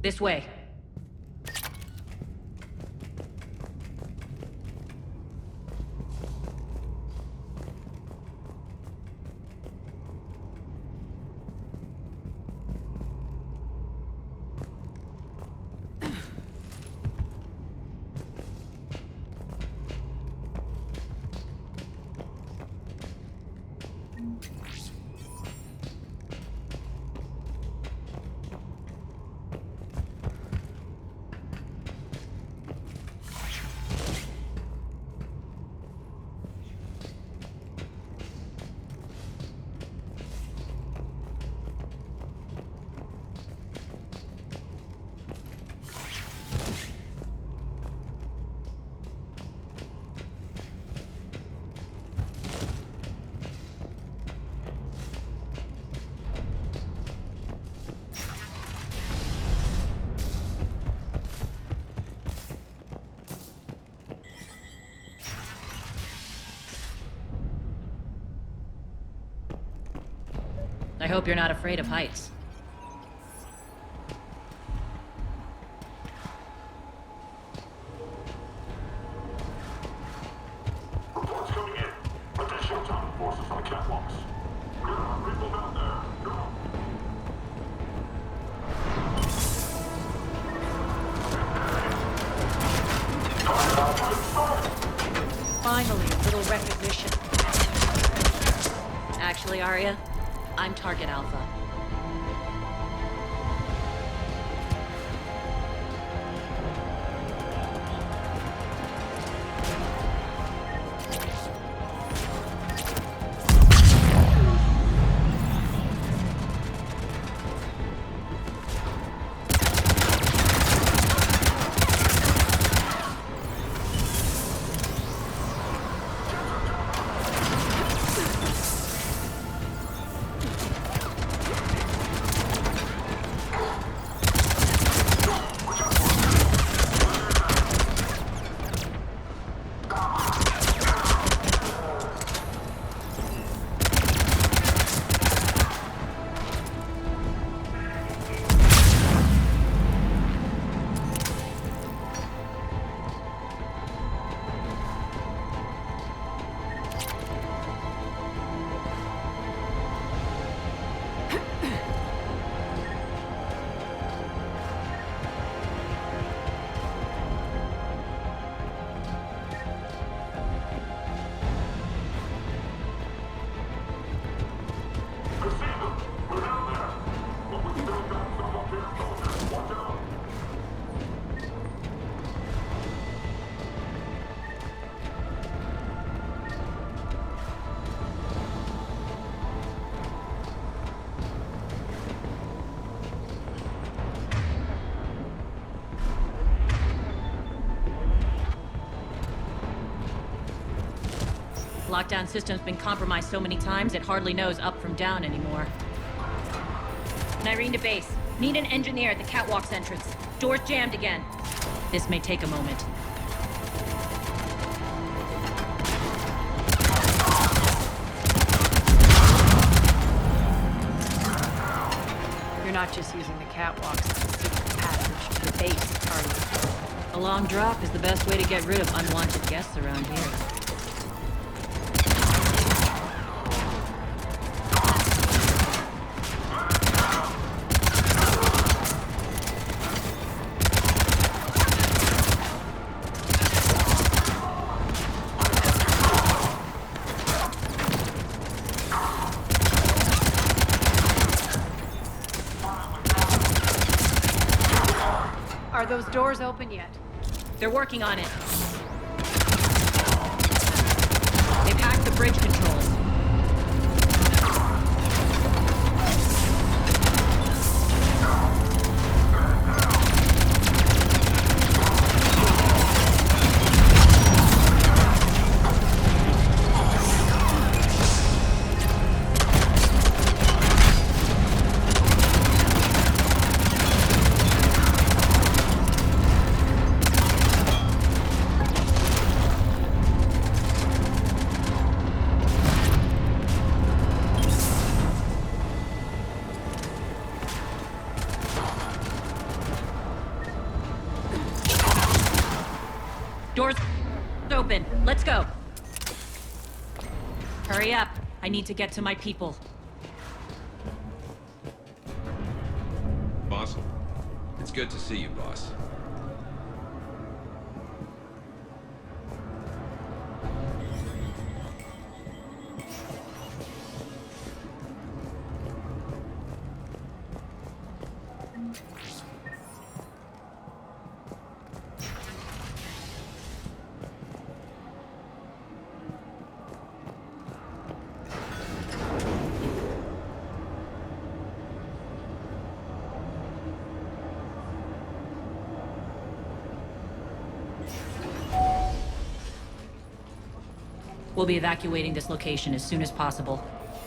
This way. I hope you're not afraid of heights. Reports coming in. Additional time forces on the catwalks. People down there. Go. Finally, a little recognition. Actually, Arya, I'm Target Alpha. Lockdown system's been compromised so many times it hardly knows up from down anymore. Nyrene to base. Need an engineer at the catwalk's entrance. Door's jammed again. This may take a moment. You're not just using the catwalks as a secret passage to the base, are you? A long drop is the best way to get rid of unwanted guests around here. Are those doors open yet? They're working on it. They've hacked the bridge controls. Doors open. Let's go. Hurry up. I need to get to my people. Boss, it's good to see you, boss. We'll be evacuating this location as soon as possible.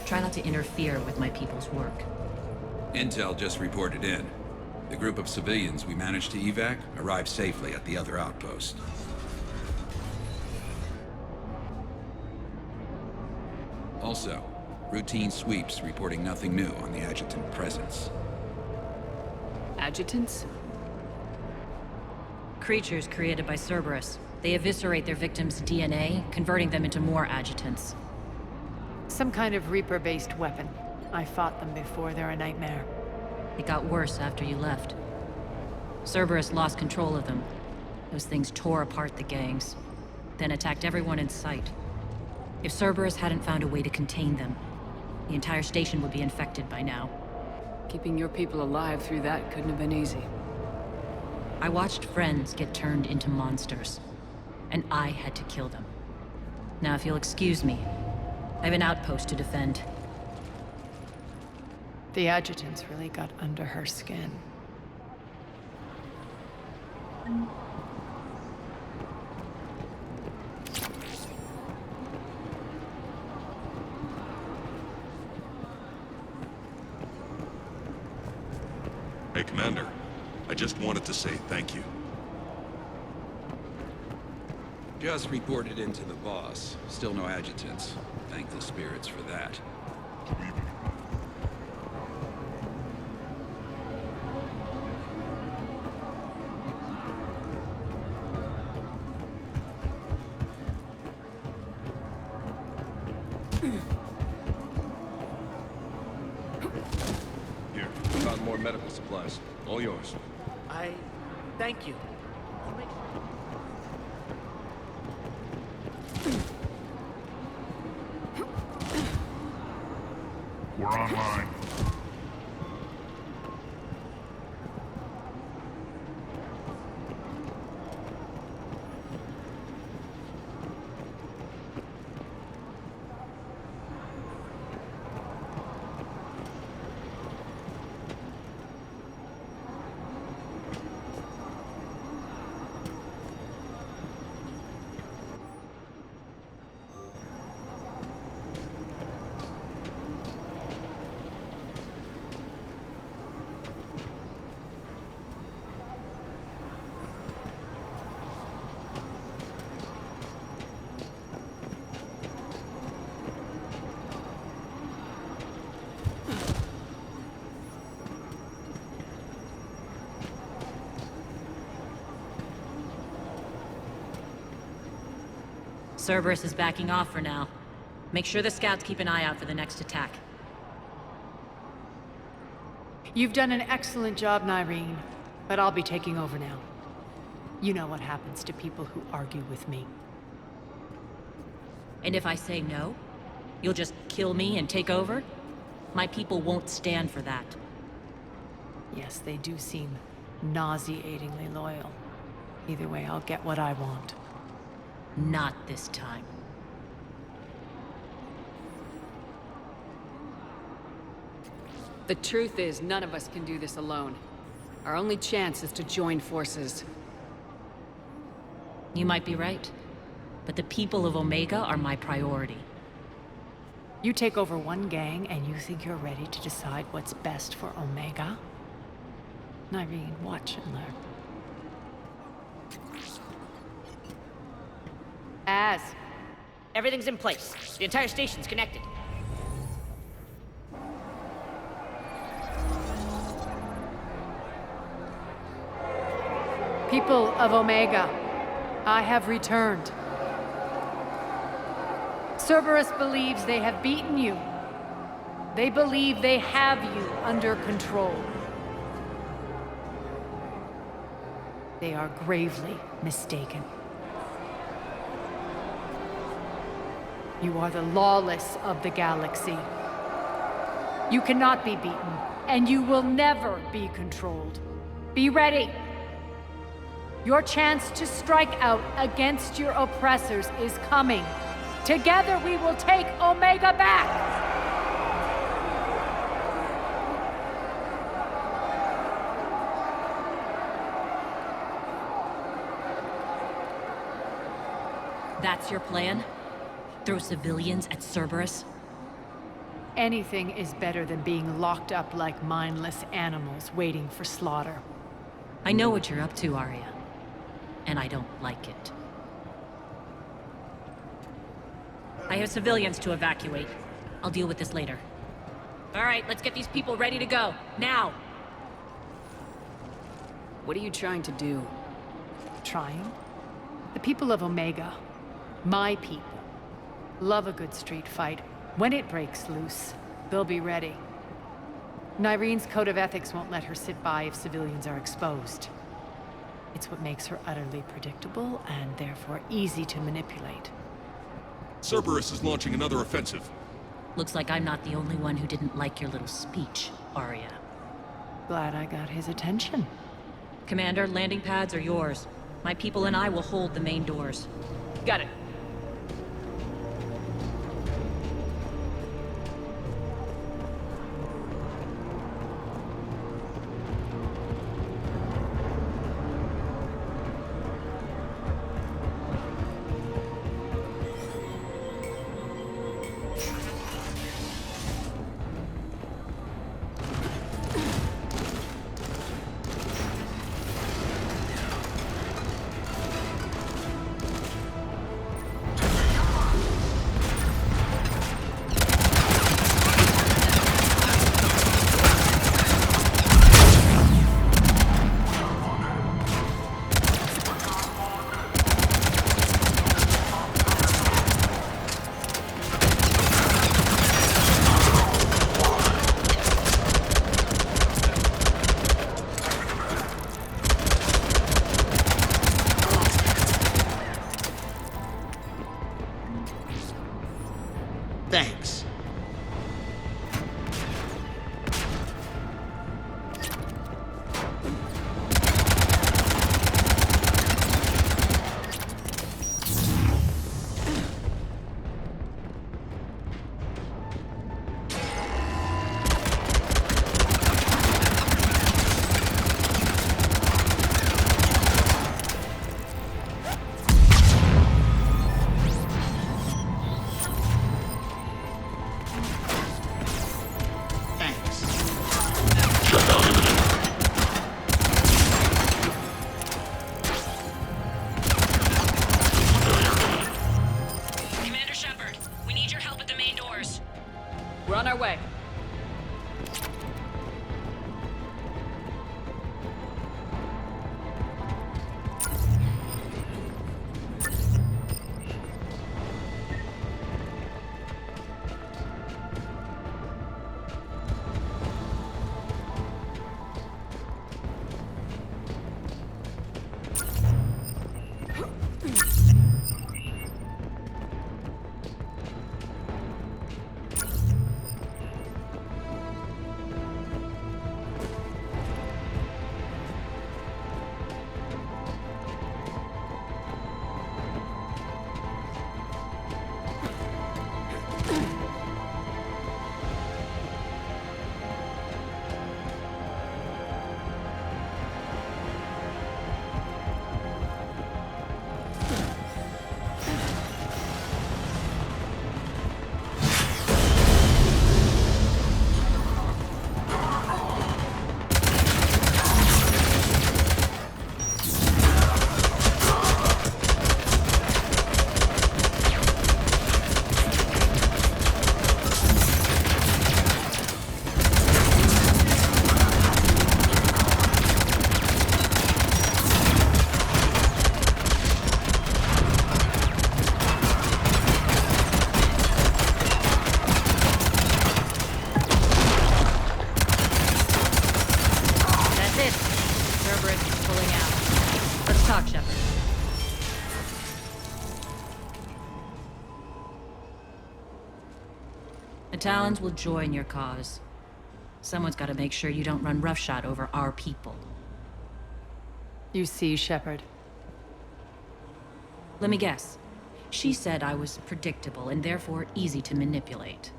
Try not to interfere with my people's work. Intel just reported in. The group of civilians we managed to evac arrived safely at the other outpost. Also, routine sweeps reporting nothing new on the adjutant presence. Adjutants? Creatures created by Cerberus. They eviscerate their victims' DNA, converting them into more adjutants. Some kind of Reaper-based weapon. I fought them before, they're a nightmare. It got worse after you left. Cerberus lost control of them. Those things tore apart the gangs, then attacked everyone in sight. If Cerberus hadn't found a way to contain them, the entire station would be infected by now. Keeping your people alive through that couldn't have been easy. I watched friends get turned into monsters, and I had to kill them. Now, if you'll excuse me, I have an outpost to defend. The adjutants really got under her skin. Hey, Commander. I just wanted to say thank you. Just reported into the boss. Still no adjutants. Thank the spirits for that. Here, found more medical supplies. All yours. Thank you. We're online. Cerberus is backing off for now. Make sure the scouts keep an eye out for the next attack. You've done an excellent job, Nyreen, but I'll be taking over now. You know what happens to people who argue with me. And if I say no, you'll just kill me and take over? My people won't stand for that. Yes, they do seem nauseatingly loyal. Either way, I'll get what I want. Not this time. The truth is, none of us can do this alone. Our only chance is to join forces. You might be right, but the people of Omega are my priority. You take over one gang and you think you're ready to decide what's best for Omega? Nyreen, watch and learn. Everything's in place. The entire station's connected. People of Omega, I have returned. Cerberus believes they have beaten you. They believe they have you under control. They are gravely mistaken. You are the lawless of the galaxy. You cannot be beaten, and you will never be controlled. Be ready. Your chance to strike out against your oppressors is coming. Together we will take Omega back! That's your plan? Throw civilians at Cerberus? Anything is better than being locked up like mindless animals waiting for slaughter. I know what you're up to, Arya. And I don't like it. I have civilians to evacuate. I'll deal with this later. All right, let's get these people ready to go. Now! What are you trying to do? Trying? The people of Omega, my people, love a good street fight. When it breaks loose, they'll be ready. Nyreen's code of ethics won't let her sit by if civilians are exposed. It's what makes her utterly predictable and therefore easy to manipulate. Cerberus is launching another offensive. Looks like I'm not the only one who didn't like your little speech, Arya. Glad I got his attention. Commander, landing pads are yours. My people and I will hold the main doors. Got it. Thanks. Commander Shepard, we need your help at the main doors. We're on our way. The Talons will join your cause. Someone's got to make sure you don't run roughshod over our people. You see, Shepard. Let me guess. She said I was predictable and therefore easy to manipulate.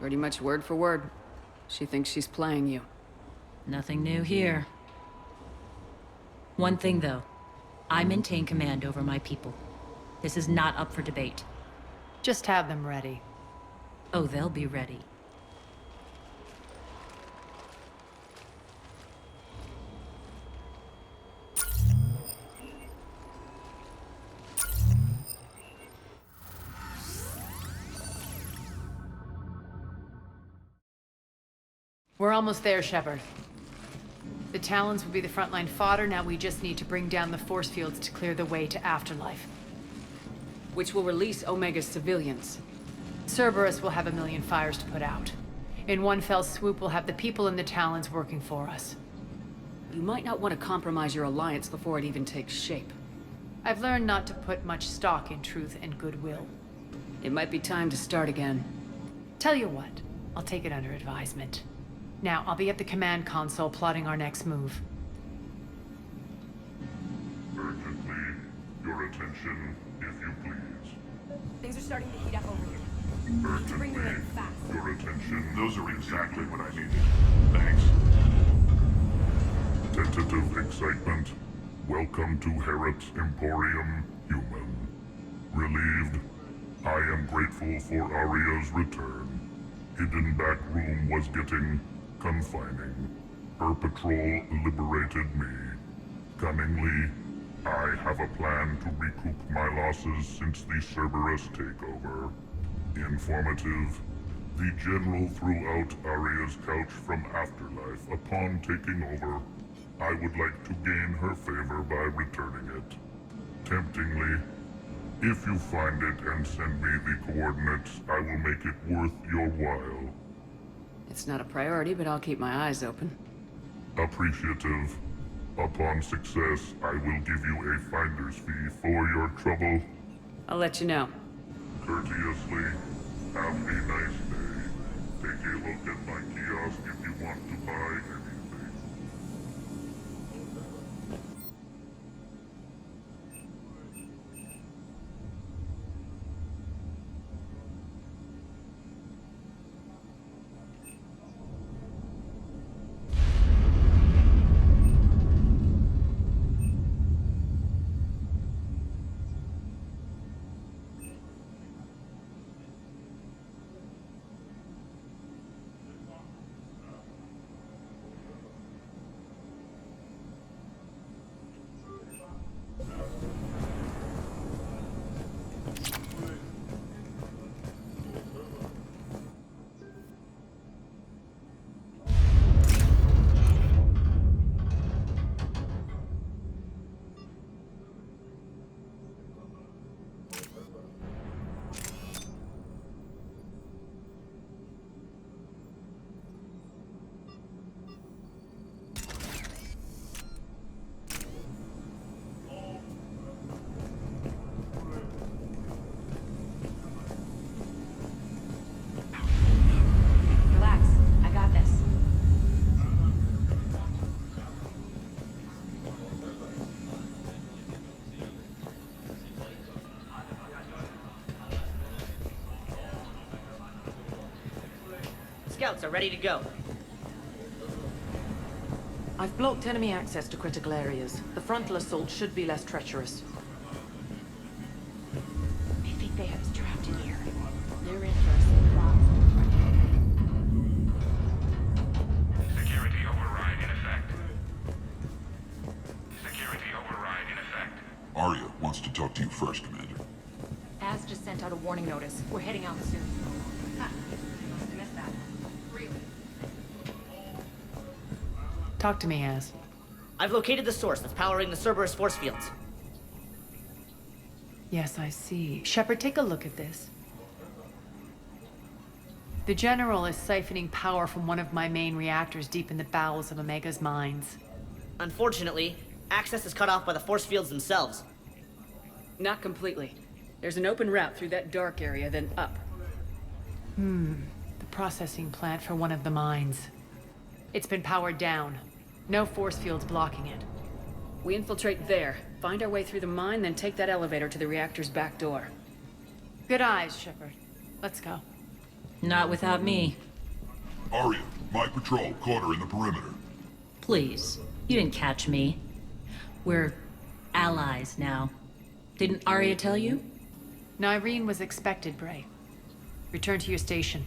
Pretty much word for word. She thinks she's playing you. Nothing new here. One thing, though. I maintain command over my people. This is not up for debate. Just have them ready. Oh, they'll be ready. We're almost there, Shepard. The Talons will be the frontline fodder, now we just need to bring down the force fields to clear the way to Afterlife. Which will release Omega's civilians. Cerberus will have a million fires to put out. In one fell swoop, we'll have the people in the Talons working for us. You might not want to compromise your alliance before it even takes shape. I've learned not to put much stock in truth and goodwill. It might be time to start again. Tell you what, I'll take it under advisement. Now, I'll be at the command console plotting our next move. Urgently, your attention, if you please. Things are starting to heat up over here. Urgently, Bring them in fast. your attention. Those are exactly what I needed. Thanks. Tentative excitement. Welcome to Herod's Emporium, human. Relieved. I am grateful for Aria's return. Hidden back room was getting confining. Her patrol liberated me. Cunningly, I have a plan to recoup my losses since the Cerberus takeover. Informative. The General threw out Aria's couch from Afterlife upon taking over. I would like to gain her favor by returning it. Temptingly, if you find it and send me the coordinates, I will make it worth your while. It's not a priority, but I'll keep my eyes open. Appreciative. Upon success, I will give you a finder's fee for your trouble. I'll let you know. Courteously, have a nice day. Take a look at my kiosk if you want to buy anything. Relax. I got this. Scouts are ready to go. I've blocked enemy access to critical areas. The frontal assault should be less treacherous. I think they have us trapped in here. They're in for a surprise. Security override in effect. Security override in effect. Arya wants to talk to you first, Commander. Az just sent out a warning notice. We're heading out soon. Ha! Must have missed that. Really? Talk to me, Az. I've located the source that's powering the Cerberus force fields. Yes, I see. Shepard, take a look at this. The General is siphoning power from one of my main reactors deep in the bowels of Omega's mines. Unfortunately, access is cut off by the force fields themselves. Not completely. There's an open route through that dark area, then up. The processing plant for one of the mines. It's been powered down. No force fields blocking it. We infiltrate there, find our way through the mine, then take that elevator to the reactor's back door. Good eyes, Shepard. Let's go. Not without me. Arya, my patrol caught her in the perimeter. Please. You didn't catch me. We're allies now. Didn't Arya tell you? Nyreen was expected, Bray. Return to your station.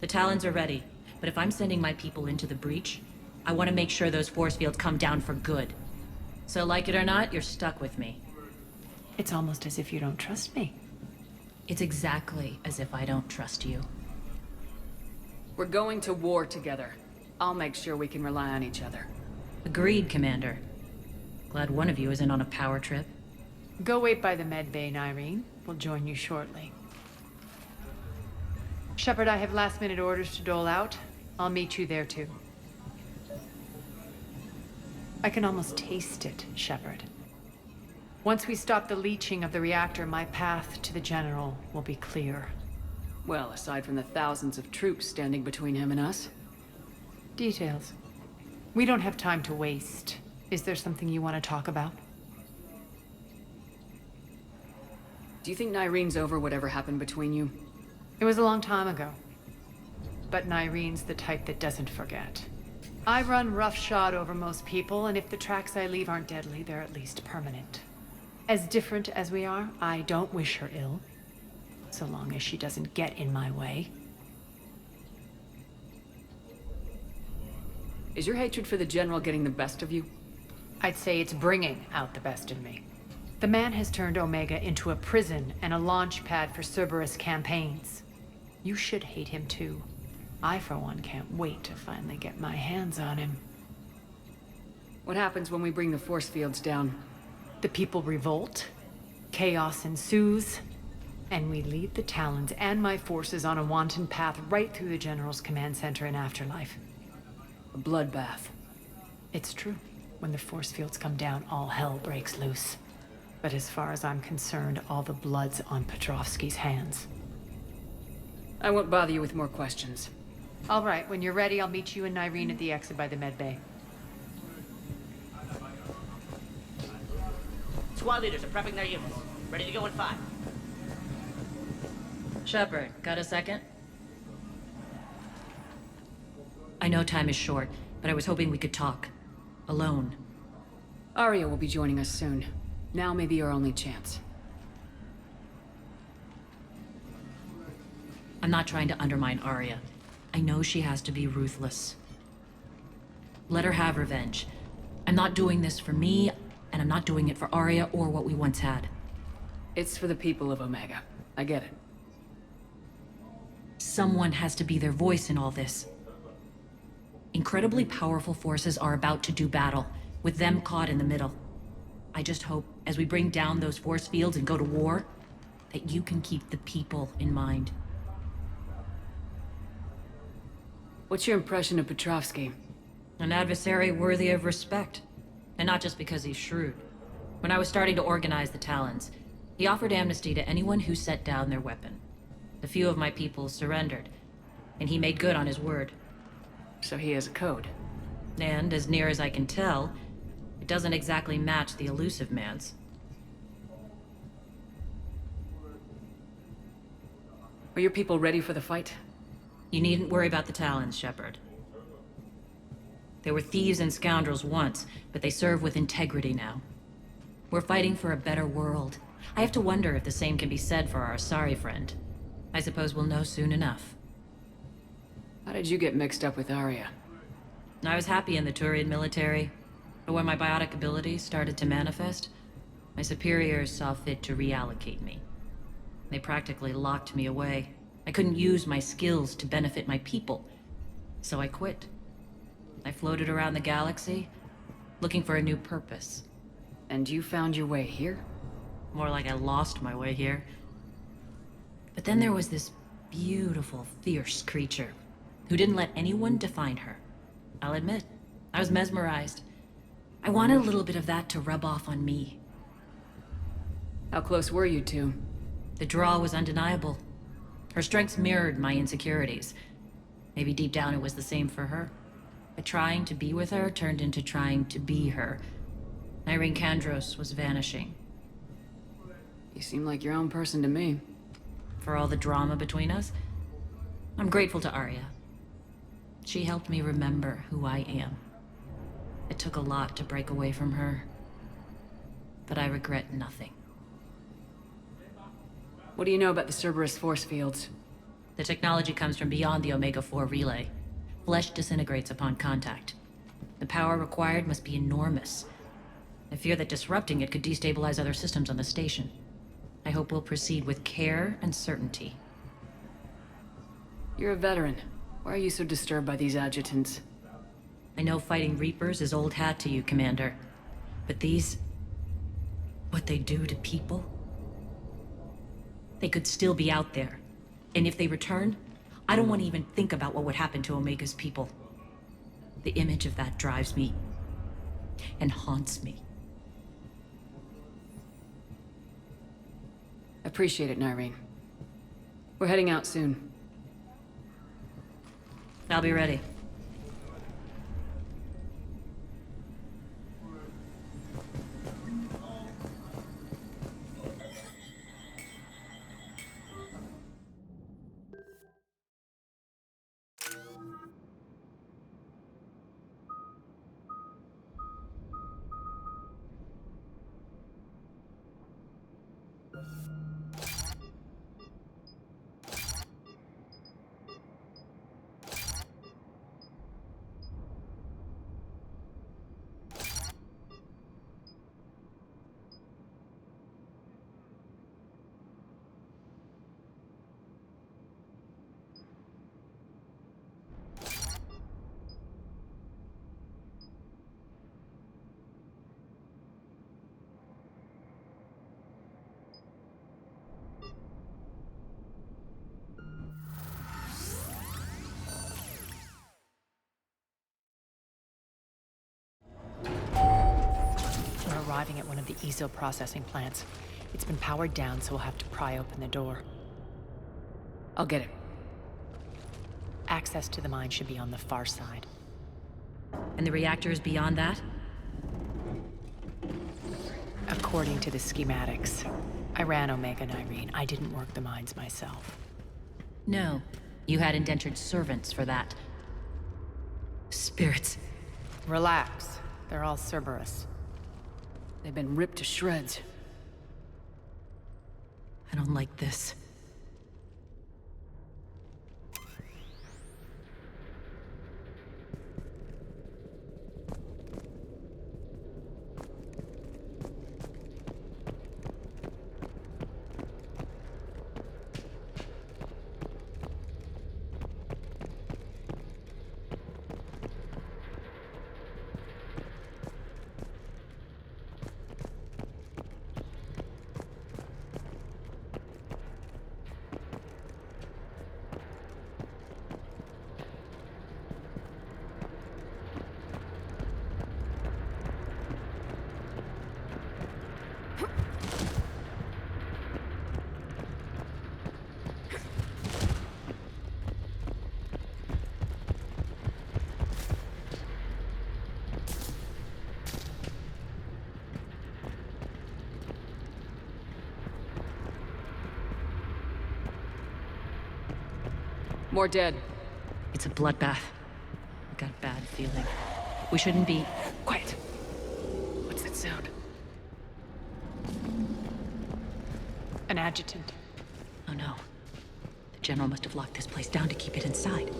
The Talons are ready, but if I'm sending my people into the breach, I want to make sure those force fields come down for good. So like it or not, you're stuck with me. It's almost as if you don't trust me. It's exactly as if I don't trust you. We're going to war together. I'll make sure we can rely on each other. Agreed, Commander. Glad one of you isn't on a power trip. Go wait by the med bay, Nyreen. We'll join you shortly. Shepard, I have last-minute orders to dole out. I'll meet you there, too. I can almost taste it, Shepard. Once we stop the leaching of the reactor, my path to the General will be clear. Well, aside from the thousands of troops standing between him and us. Details. We don't have time to waste. Is there something you want to talk about? Do you think Nyreen's over whatever happened between you? It was a long time ago. But Nyreen's the type that doesn't forget. I run roughshod over most people, and if the tracks I leave aren't deadly, they're at least permanent. As different as we are, I don't wish her ill. So long as she doesn't get in my way. Is your hatred for the General getting the best of you? I'd say it's bringing out the best in me. The man has turned Omega into a prison and a launch pad for Cerberus campaigns. You should hate him too. I, for one, can't wait to finally get my hands on him. What happens when we bring the force fields down? The people revolt, chaos ensues, and we lead the Talons and my forces on a wanton path right through the General's command center and afterlife. A bloodbath. It's true. When the force fields come down, all hell breaks loose. But as far as I'm concerned, all the blood's on Petrovsky's hands. I won't bother you with more questions. All right, when you're ready, I'll meet you and Nyreen at the exit by the med bay. Squad leaders are prepping their units. Ready to go in 5. Shepard, got a second? I know time is short, but I was hoping we could talk. Alone. Arya will be joining us soon. Now may be our only chance. I'm not trying to undermine Arya. I know she has to be ruthless. Let her have revenge. I'm not doing this for me, and I'm not doing it for Arya or what we once had. It's for the people of Omega. I get it. Someone has to be their voice in all this. Incredibly powerful forces are about to do battle, with them caught in the middle. I just hope, as we bring down those force fields and go to war, that you can keep the people in mind. What's your impression of Petrovsky? An adversary worthy of respect. And not just because he's shrewd. When I was starting to organize the Talons, he offered amnesty to anyone who set down their weapon. A few of my people surrendered, and he made good on his word. So he has a code. And, as near as I can tell, it doesn't exactly match the elusive man's. Are your people ready for the fight? You needn't worry about the Talons, Shepard. They were thieves and scoundrels once, but they serve with integrity now. We're fighting for a better world. I have to wonder if the same can be said for our Asari friend. I suppose we'll know soon enough. How did you get mixed up with Arya? I was happy in the Turian military, but when my biotic abilities started to manifest, my superiors saw fit to reallocate me. They practically locked me away. I couldn't use my skills to benefit my people, so I quit. I floated around the galaxy, looking for a new purpose. And you found your way here? More like I lost my way here. But then there was this beautiful, fierce creature who didn't let anyone define her. I'll admit, I was mesmerized. I wanted a little bit of that to rub off on me. How close were you two? The draw was undeniable. Her strengths mirrored my insecurities. Maybe deep down it was the same for her. But trying to be with her turned into trying to be her. Irene Kandros was vanishing. You seem like your own person to me. For all the drama between us, I'm grateful to Arya. She helped me remember who I am. It took a lot to break away from her, but I regret nothing. What do you know about the Cerberus force fields? The technology comes from beyond the Omega-4 relay. Flesh disintegrates upon contact. The power required must be enormous. I fear that disrupting it could destabilize other systems on the station. I hope we'll proceed with care and certainty. You're a veteran. Why are you so disturbed by these adjutants? I know fighting Reapers is old hat to you, Commander. But these... what they do to people? They could still be out there. And if they return, I don't want to even think about what would happen to Omega's people. The image of that drives me and haunts me. Appreciate it, Nyreen. We're heading out soon. I'll be ready. Arriving at one of the ESO processing plants. It's been powered down, so we'll have to pry open the door. I'll get it. Access to the mine should be on the far side. And the reactor is beyond that? According to the schematics. I ran Omega, Nyreen. I didn't work the mines myself. No. You had indentured servants for that. Spirits. Relax. They're all Cerberus. They've been ripped to shreds. I don't like this. More dead. It's a bloodbath. I've got a bad feeling. We shouldn't be... Quiet. What's that sound? An adjutant. Oh no. The General must have locked this place down to keep it inside.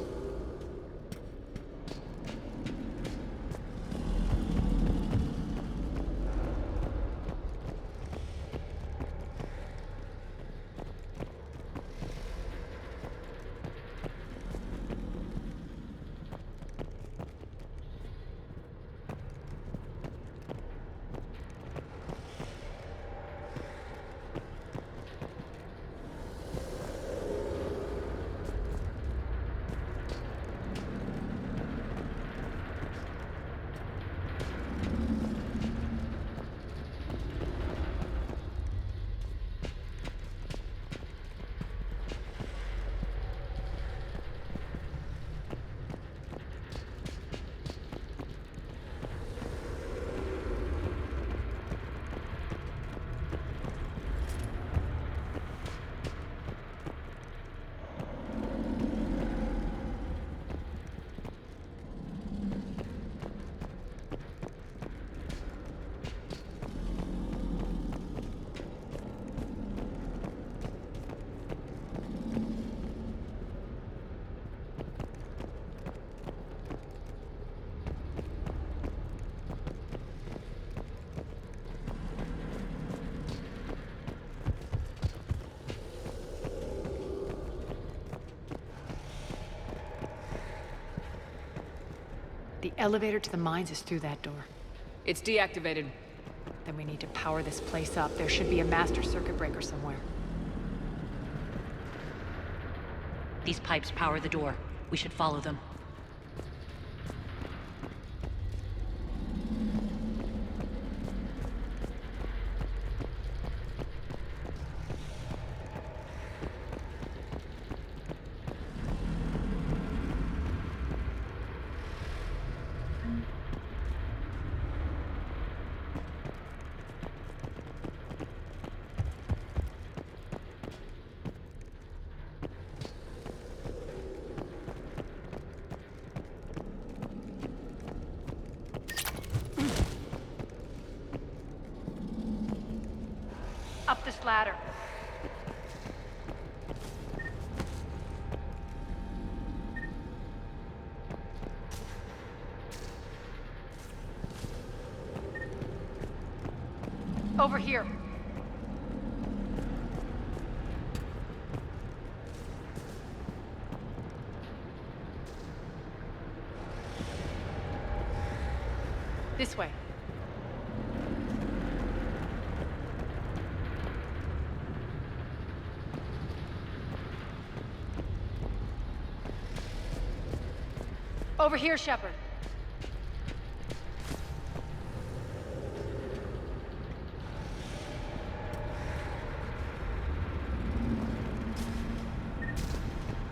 elevator to the mines is through that door. It's deactivated. Then we need to power this place up. There should be a master circuit breaker somewhere. These pipes power the door. We should follow them. Up this ladder. Over here. This way. Over here, Shepard.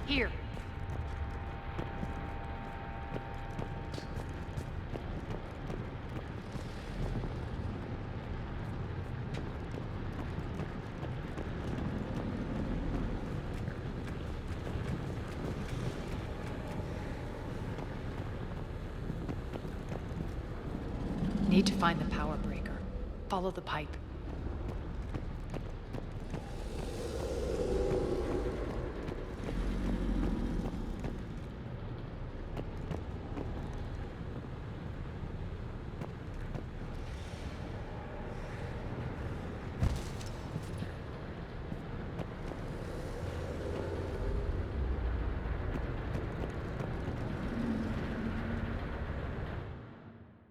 Here. Need to find the power breaker. Follow the pipe.